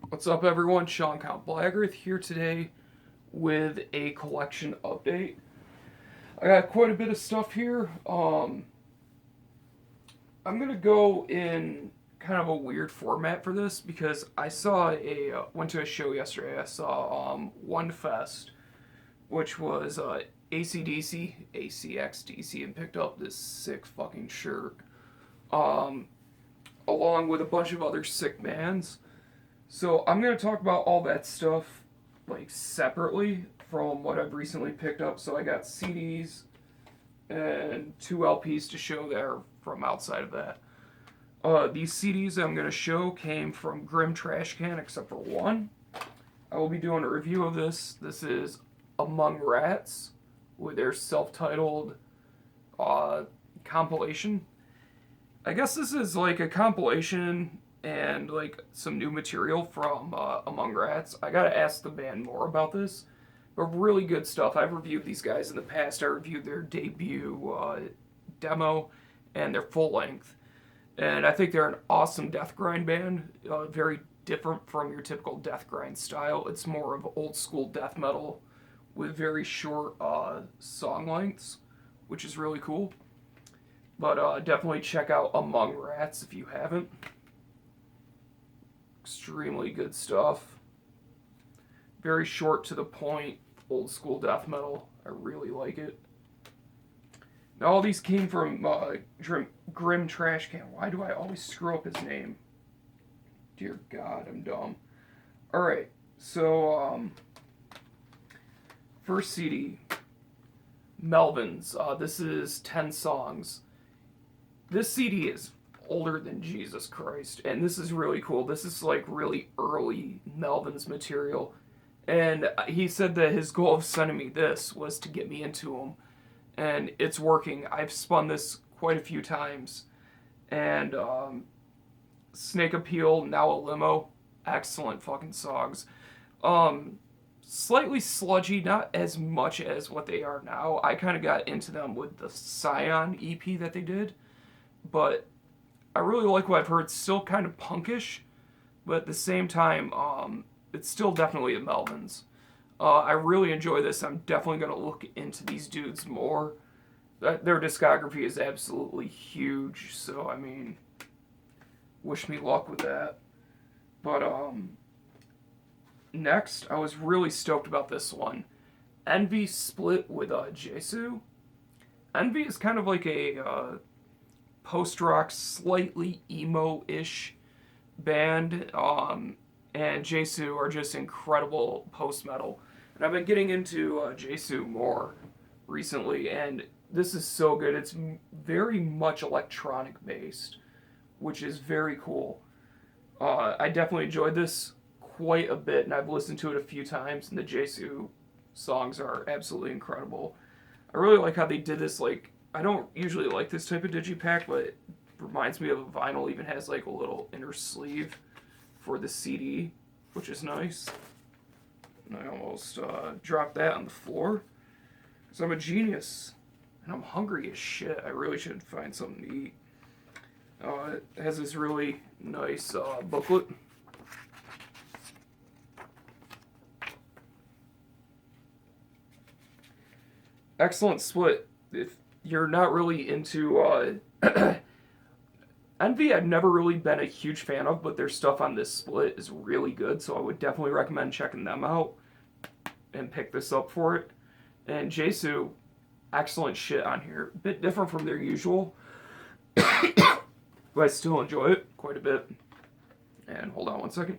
What's up, everyone? Sean Count Blackguard here today with a collection update. I got quite a bit of stuff here. I'm gonna go in kind of a weird format for this because I saw went to a show yesterday. I saw One Fest, which was ACDC, ACxDC, and picked up this sick fucking shirt, um, along with a bunch of other sick bands. So I'm gonna talk about all that stuff like separately from what I've recently picked up. So I got CDs and two LPs to show there from outside of that. These CDs I'm gonna show came from Grim Trash Can, except for one. I will be doing a review of this. This is Among Rats with their self-titled compilation. I guess this is like a compilation and like some new material from Among Rats. I gotta ask the band more about this, but really good stuff. I've reviewed these guys in the past. I reviewed their debut demo and their full length, and I think they're an awesome death grind band. Very different from your typical death grind style. It's more of old school death metal with very short song lengths, which is really cool. But definitely check out Among Rats if you haven't. Extremely good stuff. Very short to the point, old school death metal. I really like it. Now, all these came from Grim Trash Can. Why do I always screw up his name? Dear God, I'm dumb. Alright, so, first CD, Melvins. This is 10 songs. This CD is older than Jesus Christ, and this is really cool. This is like really early Melvins material, and he said that his goal of sending me this was to get me into him, and it's working. I've spun this quite a few times, and Snake Appeal, Now a Limo, excellent fucking songs. Slightly sludgy, not as much as what they are now. I kind of got into them with the Scion EP that they did, but I really like what I've heard. It's still kind of punkish, but at the same time, it's still definitely a Melvins. I really enjoy this. I'm definitely going to look into these dudes more. Their discography is absolutely huge, so I mean, wish me luck with that. But next, I was really stoked about this one. Envy split with Jesu. Envy is kind of like a post-rock, slightly emo-ish band, and Jesu are just incredible post-metal. And I've been getting into Jesu more recently, and this is so good. It's very much electronic-based, which is very cool. I definitely enjoyed this quite a bit, and I've listened to it a few times, and the Jesu songs are absolutely incredible. I really like how they did this, like, I don't usually like this type of digipack, but it reminds me of a vinyl. Even has like a little inner sleeve for the CD, which is nice. And I almost dropped that on the floor because I'm a genius and I'm hungry as shit. I really should find something to eat. It has this really nice booklet. Excellent split. If you're not really into Envy, I've never really been a huge fan of, but their stuff on this split is really good, so I would definitely recommend checking them out and pick this up for it. And Jesu, excellent shit on here. A bit different from their usual, but I still enjoy it quite a bit. And hold on one second.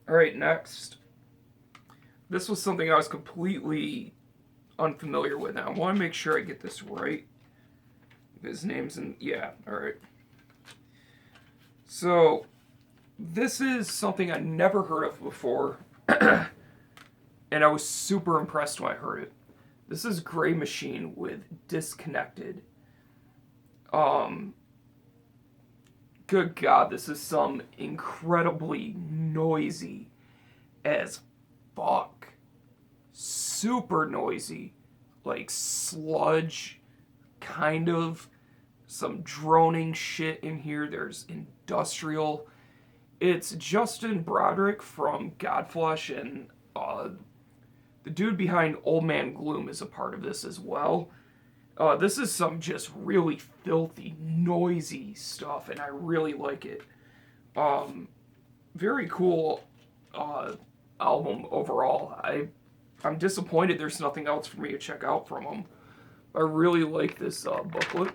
Alright, next. This was something I was completely unfamiliar with. Now, I want to make sure I get this right. His name's in... Yeah, alright. So, this is something I never heard of before. And I was super impressed when I heard it. This is Gray Machine with Disconnected. Good God, this is some incredibly noisy as fuck. Super noisy. Like sludge, kind of. some droning shit in here. There's industrial. It's Justin Broderick from Godflesh, and the dude behind Old Man Gloom is a part of this as well. This is some just really filthy, noisy stuff, and I really like it. Very cool album overall. I'm disappointed there's nothing else for me to check out from them. I really like this booklet.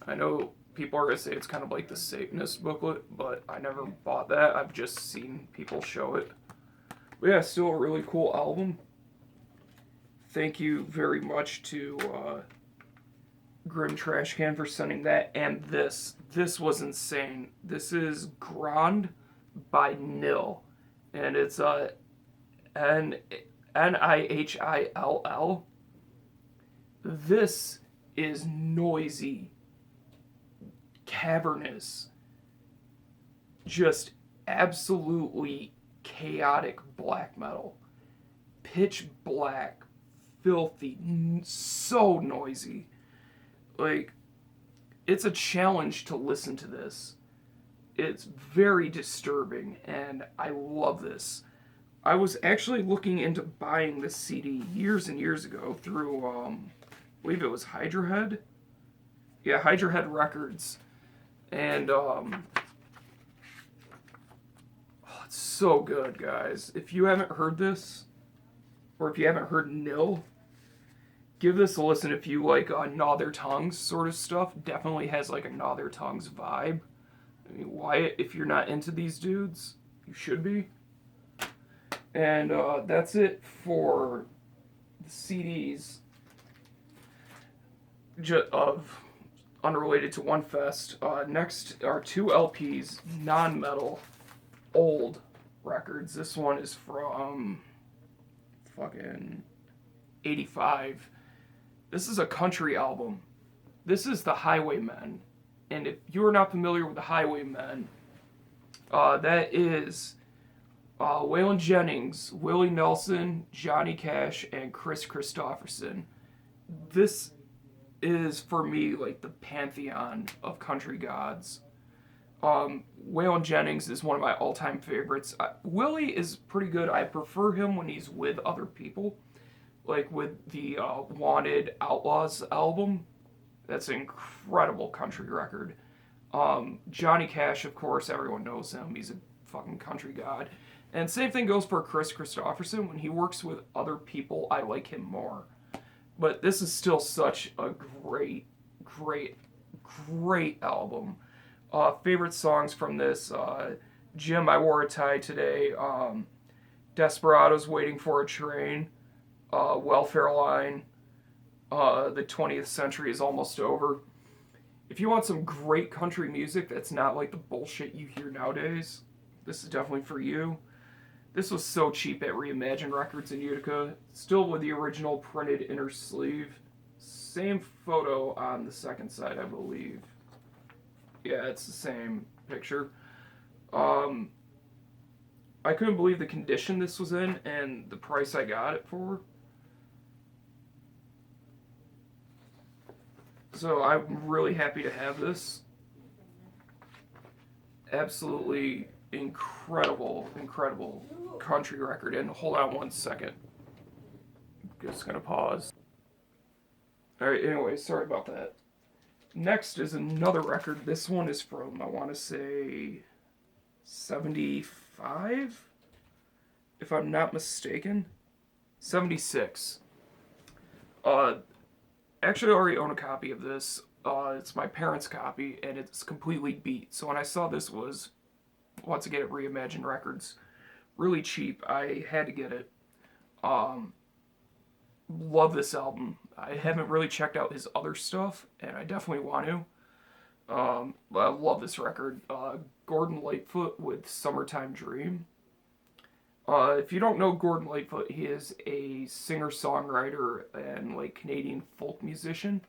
I know people are going to say it's kind of like the Satanist booklet, but I never bought that. I've just seen people show it. But yeah, still a really cool album. Thank you very much to Grim Trash Can for sending that. And this was insane. This is Grand by Nil. And it's Nihill. This is noisy, cavernous, just absolutely chaotic black metal. Pitch black, filthy, so noisy. Like, it's a challenge to listen to this. It's very disturbing, and I love this. I was actually looking into buying this CD years and years ago through, I believe it was Hydrahead. Yeah, Hydrahead Records. And, it's so good, guys. If you haven't heard this, or if you haven't heard Nil, give this a listen. If you like Gnaw Their Tongues sort of stuff, definitely has like a Gnaw Their Tongues vibe. I mean, Wyatt, if you're not into these dudes, you should be. And that's it for the CDs of unrelated to One Fest. Next are 2 LPs, non-metal, old records. This one is from fucking 85. This is a country album. This is the Highwaymen. And if you are not familiar with the Highwaymen, that is Waylon Jennings, Willie Nelson, Johnny Cash, and Chris Christopherson. This is, for me, like the pantheon of country gods. Waylon Jennings is one of my all-time favorites. Willie is pretty good. I prefer him when he's with other people. Like with the Wanted Outlaws album. That's an incredible country record. Johnny Cash, of course, everyone knows him. He's a fucking country god. And same thing goes for Chris Christopherson. When he works with other people, I like him more. But this is still such a great, great, great album. Favorite songs from this, Jim, I Wore a Tie Today, Desperados, Waiting for a Train, Welfare Line, The 20th Century is Almost Over. If you want some great country music that's not like the bullshit you hear nowadays, this is definitely for you. This was so cheap at Reimagine Records in Utica. Still with the original printed inner sleeve. Same photo on the second side, I believe. Yeah, it's the same picture. I couldn't believe the condition this was in and the price I got it for. So I'm really happy to have this. Absolutely incredible, incredible country record. And hold on one second. Just gonna pause. Alright, anyway, sorry about that. Next is another record. This one is from, I want to say, 75? If I'm not mistaken. 76. Actually, I already own a copy of this. It's my parents' copy, and it's completely beat. So when I saw this was, once again, at Reimagine Records, really cheap, I had to get it. Love this album. I haven't really checked out his other stuff, and I definitely want to. But I love this record. Gordon Lightfoot with Summertime Dream. If you don't know Gordon Lightfoot, he is a singer-songwriter and like Canadian folk musician.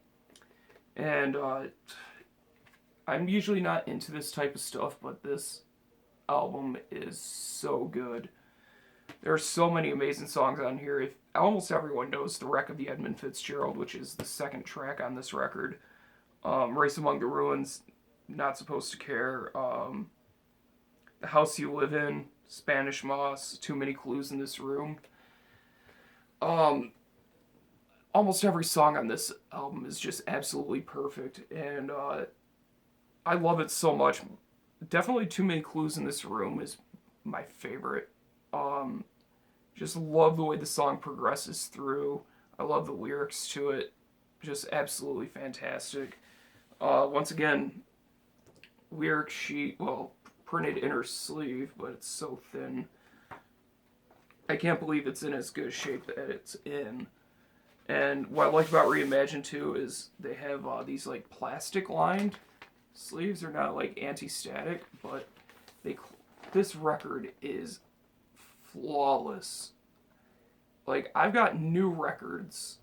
And I'm usually not into this type of stuff, but this album is so good. There are so many amazing songs on here. If almost everyone knows The Wreck of the Edmund Fitzgerald, which is the second track on this record. Race Among the Ruins, Not Supposed to Care. The House You Live In, Spanish Moss, Too Many Clues in This Room. Almost every song on this album is just absolutely perfect, and I love it so much. Definitely Too Many Clues in This Room is my favorite. Just love the way the song progresses through. I love the lyrics to it. Just absolutely fantastic. Once again, lyric sheet, well, printed inner sleeve, but it's so thin. I can't believe it's in as good a shape that it's in. And what I like about Reimagine too is they have these like plastic lined sleeves. They're not like anti-static, but this record is flawless. Like, I've got new records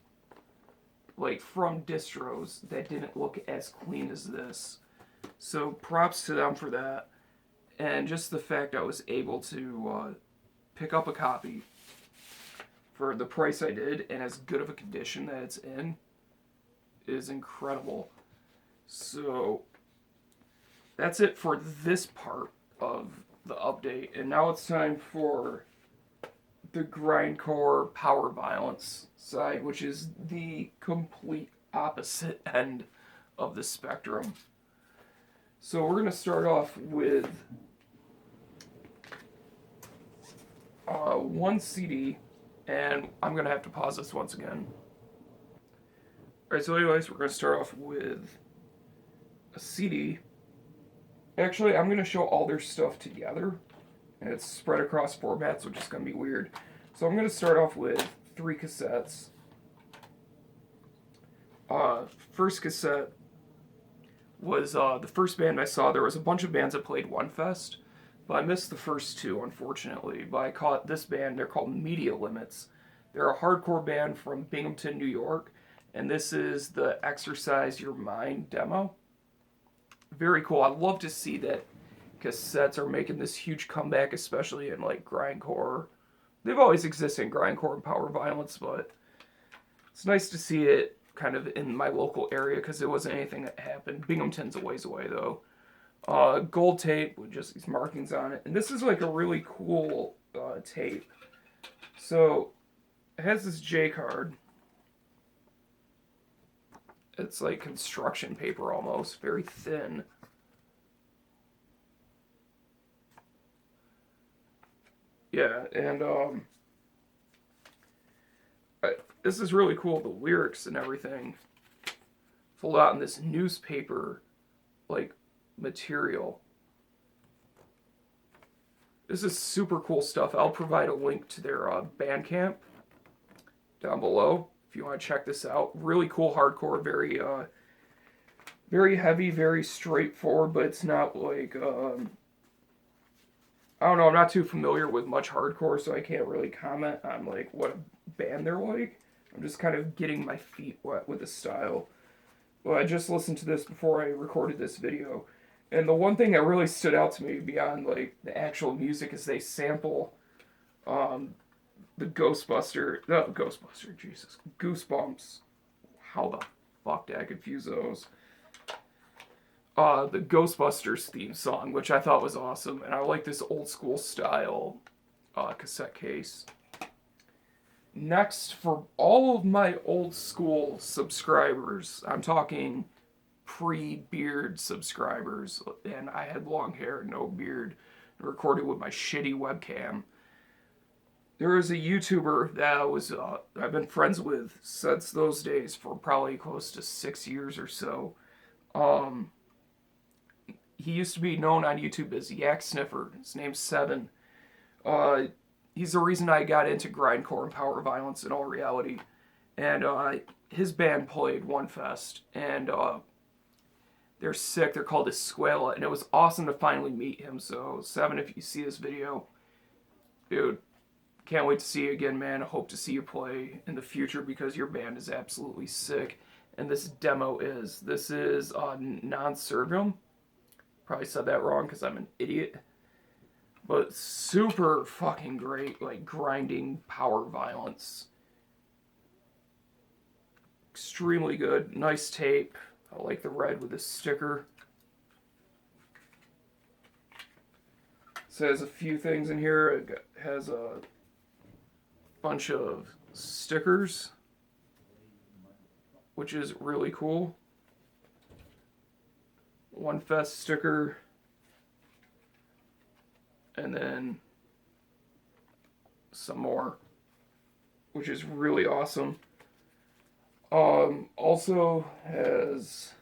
like from distros that didn't look as clean as this. So props to them for that. And just the fact I was able to pick up a copy for the price I did and as good of a condition that it's in is incredible. So that's it for this part of the update. And now it's time for the grindcore power violence side, which is the complete opposite end of the spectrum. So we're going to start off with one CD, and I'm going to have to pause this once again. Alright, so anyways, we're going to start off with a CD. Actually, I'm going to show all their stuff together, and it's spread across formats, which is going to be weird. So I'm going to start off with 3 cassettes. First cassette was the first band I saw. There was a bunch of bands that played One Fest, but I missed the first 2, unfortunately. But I caught this band. They're called Media Limits. They're a hardcore band from Binghamton, New York, and this is the Exercise Your Mind demo. Very cool. I'd love to see that cassettes are making this huge comeback, especially in like grindcore. They've always existed in grindcore and power violence, but it's nice to see it kind of in my local area because it wasn't anything that happened. Binghamton's a ways away though. Gold tape with just these markings on it, and this is like a really cool tape. So it has this J card. It's like construction paper almost, very thin. Yeah, and this is really cool, the lyrics and everything. Fold out in this newspaper, like, material. This is super cool stuff. I'll provide a link to their Bandcamp down below if you want to check this out. Really cool hardcore, very heavy, very straightforward, but it's not like, I don't know, I'm not too familiar with much hardcore, so I can't really comment on like what a band they're like. I'm just kind of getting my feet wet with the style. Well, I just listened to this before I recorded this video, and the one thing that really stood out to me beyond like the actual music is they sample the Goosebumps. How the fuck did I confuse those? The Ghostbusters theme song, which I thought was awesome, and I like this old school style cassette case. Next, for all of my old school subscribers, I'm talking pre-beard subscribers, and I had long hair, no beard, and recorded with my shitty webcam. There is a YouTuber that I've been friends with since those days for probably close to 6 years or so. He used to be known on YouTube as Yak Sniffer. His name's Seven. He's the reason I got into grindcore and power violence in all reality. And his band played One Fest, and they're sick. They're called Escuela, and it was awesome to finally meet him. So, Seven, if you see this video, dude, can't wait to see you again, man. I hope to see you play in the future because your band is absolutely sick. And this demo is. This is Non Servium. Probably said that wrong because I'm an idiot. But super fucking great, like grinding power violence. Extremely good. Nice tape. I like the red with the sticker. Says a few things in here. It has a bunch of stickers, which is really cool. One Fest sticker, and then some more, which is really awesome. Also has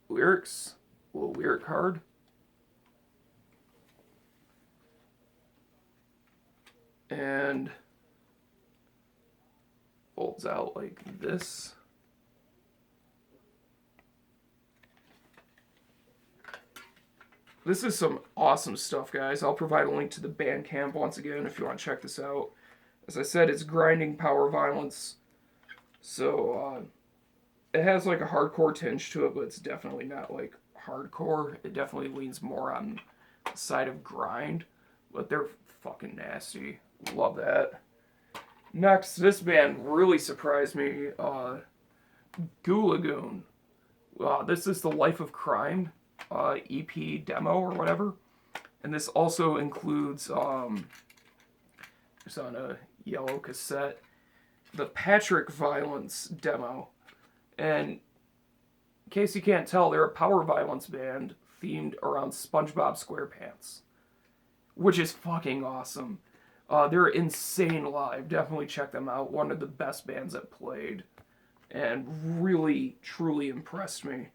lyrics, a little lyric card. And folds out like this. This is some awesome stuff, guys. I'll provide a link to the Bandcamp once again if you want to check this out. As I said, it's grinding power violence. So, it has like a hardcore tinge to it, but it's definitely not like hardcore. It definitely leans more on the side of grind, but they're fucking nasty. Love that. Next, this band really surprised me. Goolagoon. This is the Life of Crime EP demo or whatever. And this also includes, it's on a yellow cassette, the Patrick Violence demo. And in case you can't tell, they're a power violence band themed around SpongeBob SquarePants, which is fucking awesome. They're insane live. Definitely check them out. One of the best bands that played, and really, truly impressed me.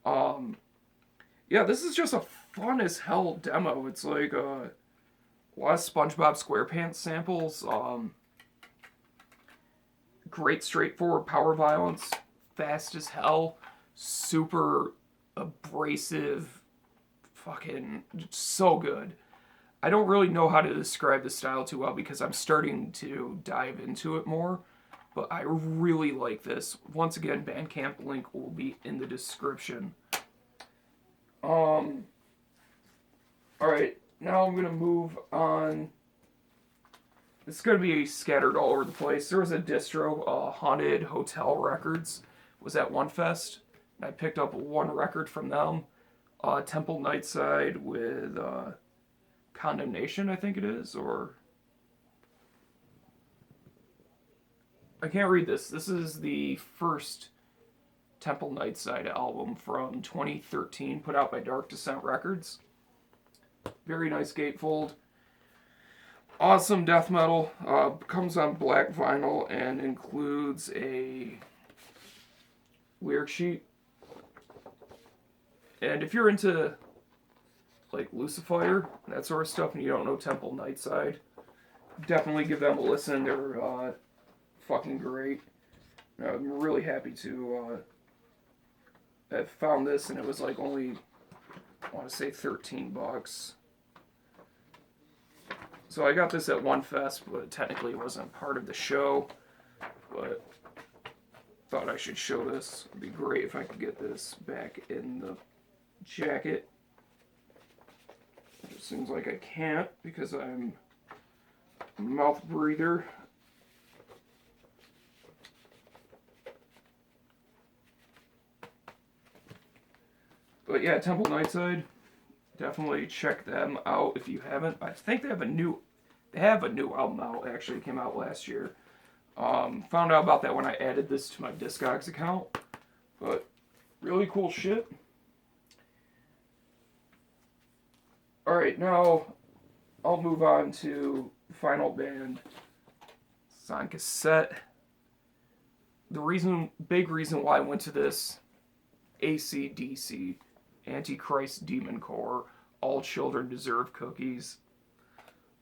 Yeah, this is just a fun as hell demo. It's like a lot of SpongeBob SquarePants samples. Great straightforward power violence. Fast as hell. Super abrasive. Fucking so good. I don't really know how to describe the style too well because I'm starting to dive into it more. But I really like this. Once again, Bandcamp link will be in the description. Alright, now I'm gonna move on. It's gonna be scattered all over the place. There was a distro, Haunted Hotel Records, was at One Fest. And I picked up one record from them. Temple Nightside with Condemnation, I think it is, or I can't read this. This is the first Temple Nightside album from 2013, put out by Dark Descent Records. Very nice gatefold. Awesome death metal. Comes on black vinyl and includes a lyric sheet. And if you're into like Lucifer and that sort of stuff and you don't know Temple Nightside, definitely give them a listen. They're fucking great. I'm really happy to have found this, and it was like only, I want to say $13. So I got this at One Fest, but technically it wasn't part of the show. But thought I should show this. It'd be great if I could get this back in the jacket. It seems like I can't because I'm a mouth breather. But yeah, Temple Nightside, definitely check them out if you haven't. I think they have a new album out. Actually, it came out last year. Found out about that when I added this to my Discogs account. But really cool shit. All right, now I'll move on to the final band. It's on cassette. The big reason why I went to this, ACDC. Antichrist Demon Corps, All Children Deserve Cookies,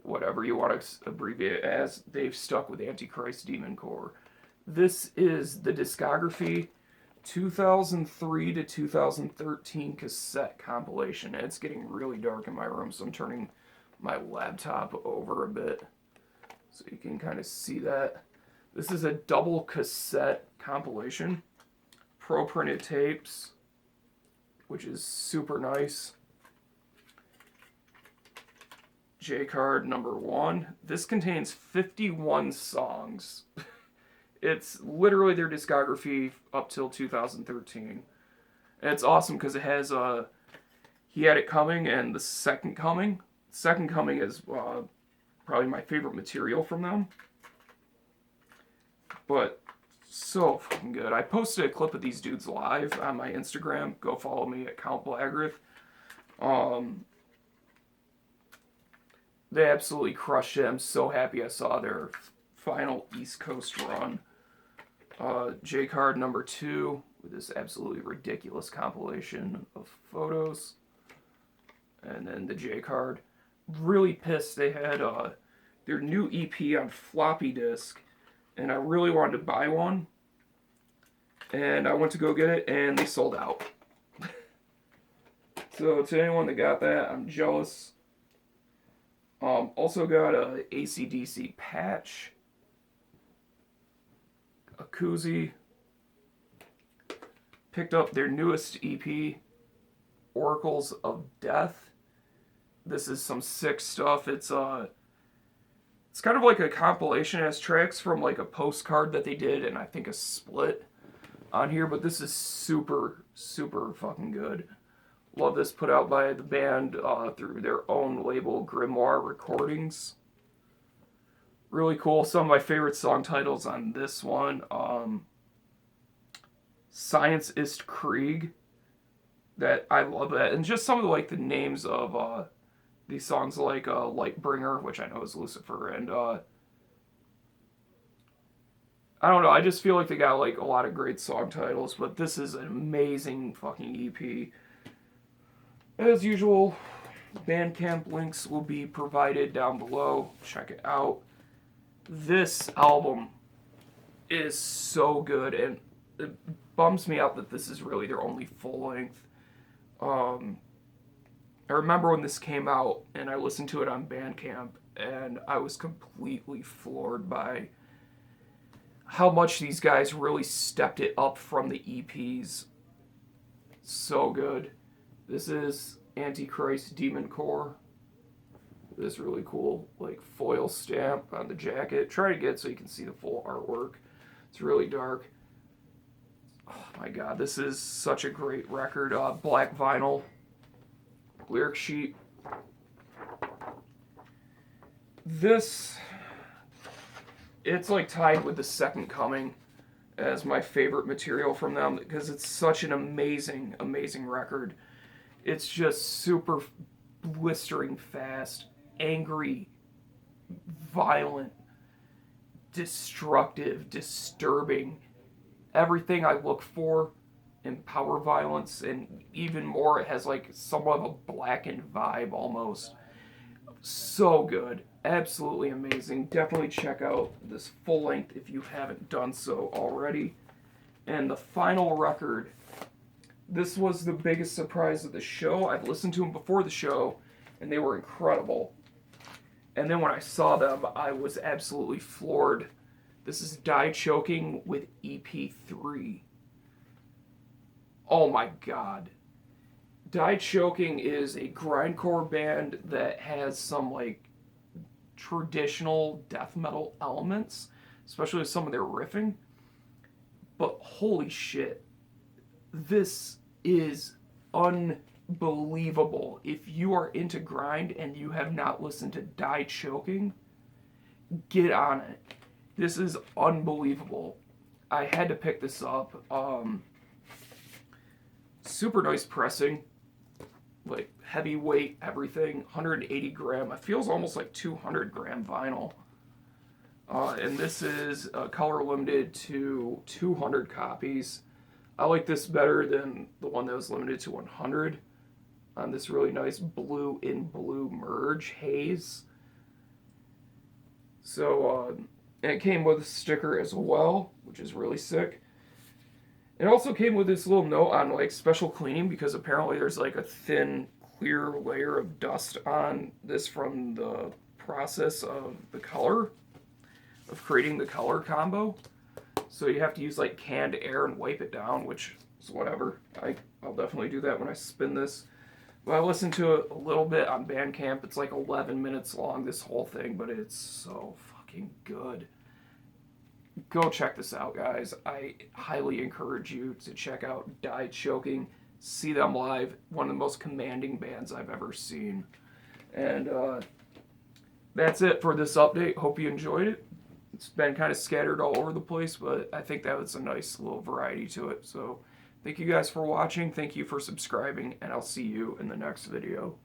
whatever you want to abbreviate it as, they've stuck with Antichrist Demon Corps. This is the discography 2003 to 2013 cassette compilation. It's getting really dark in my room, so I'm turning my laptop over a bit so you can kind of see that. This is a double cassette compilation, pro printed tapes, which is super nice. J card number 1. This contains 51 songs. It's literally their discography up till 2013. And it's awesome because it has He Had It Coming and The Second Coming. Second Coming is probably my favorite material from them. But so fucking good. I posted a clip of these dudes live on my Instagram. Go follow me at Count Blagrith. They absolutely crushed it. I'm so happy I saw their final East Coast run. J card number 2 with this absolutely ridiculous compilation of photos. And then the J card. Really pissed they had their new EP on floppy disk. And I really wanted to buy one. And I went to go get it, and they sold out. So to anyone that got that, I'm jealous. Also got a ACDC patch. A koozie. Picked up their newest EP, Oracles of Death. This is some sick stuff. It's kind of like a compilation. It has tracks from like a postcard that they did and I think a split on here, but this is super, super fucking good. Love this, put out by the band through their own label, Grimoire Recordings. Really cool. Some of my favorite song titles on this one. Science ist Krieg. That I love that. And just some of like the names of these songs, like Lightbringer, which I know is Lucifer, and I don't know, I just feel like they got like a lot of great song titles, but this is an amazing fucking EP. As usual, Bandcamp links will be provided down below. Check it out. This album is so good, and it bums me out that this is really their only full length. I remember when this came out, and I listened to it on Bandcamp, and I was completely floored by how much these guys really stepped it up from the EPs. So good. This is Antichrist Demon Core. This really cool like foil stamp on the jacket. Try to get it so you can see the full artwork. It's really dark. Oh my god, this is such a great record. Black vinyl. Lyric sheet. This, it's like tied with The Second Coming as my favorite material from them because it's such an amazing, amazing record. It's just super blistering fast, angry, violent, destructive, disturbing. Everything I look for in power violence, and even more, it has like somewhat of a blackened vibe almost. So good. Absolutely amazing. Definitely check out this full length if you haven't done so already. And the final record, this was the biggest surprise of the show. I've listened to them before the show, and they were incredible. And then when I saw them, I was absolutely floored. This is Die Choking with EP3. Oh my god. Die Choking is a grindcore band that has some like traditional death metal elements, especially with some of their riffing. But holy shit, this is unbelievable. If you are into grind and you have not listened to Die Choking, get on it. This is unbelievable. I had to pick this up. Super nice pressing. Like heavyweight, everything. 180 gram. It feels almost like 200 gram vinyl. And this is color limited to 200 copies. I like this better than the one that was limited to 100. On this really nice blue in blue merge haze. So, and it came with a sticker as well, which is really sick. It also came with this little note on like special cleaning because apparently there's like a thin, clear layer of dust on this from the process of the color, of creating the color combo. So you have to use like canned air and wipe it down, which is whatever. I'll definitely do that when I spin this. Well, I listened to it a little bit on Bandcamp. It's like 11 minutes long, this whole thing, but it's so fucking good. Go check this out, guys. I highly encourage you to check out Die Choking. See them live. One of the most commanding bands I've ever seen. And that's it for this update. Hope you enjoyed it. It's been kind of scattered all over the place, but I think that was a nice little variety to it. So thank you guys for watching. Thank you for subscribing, and I'll see you in the next video.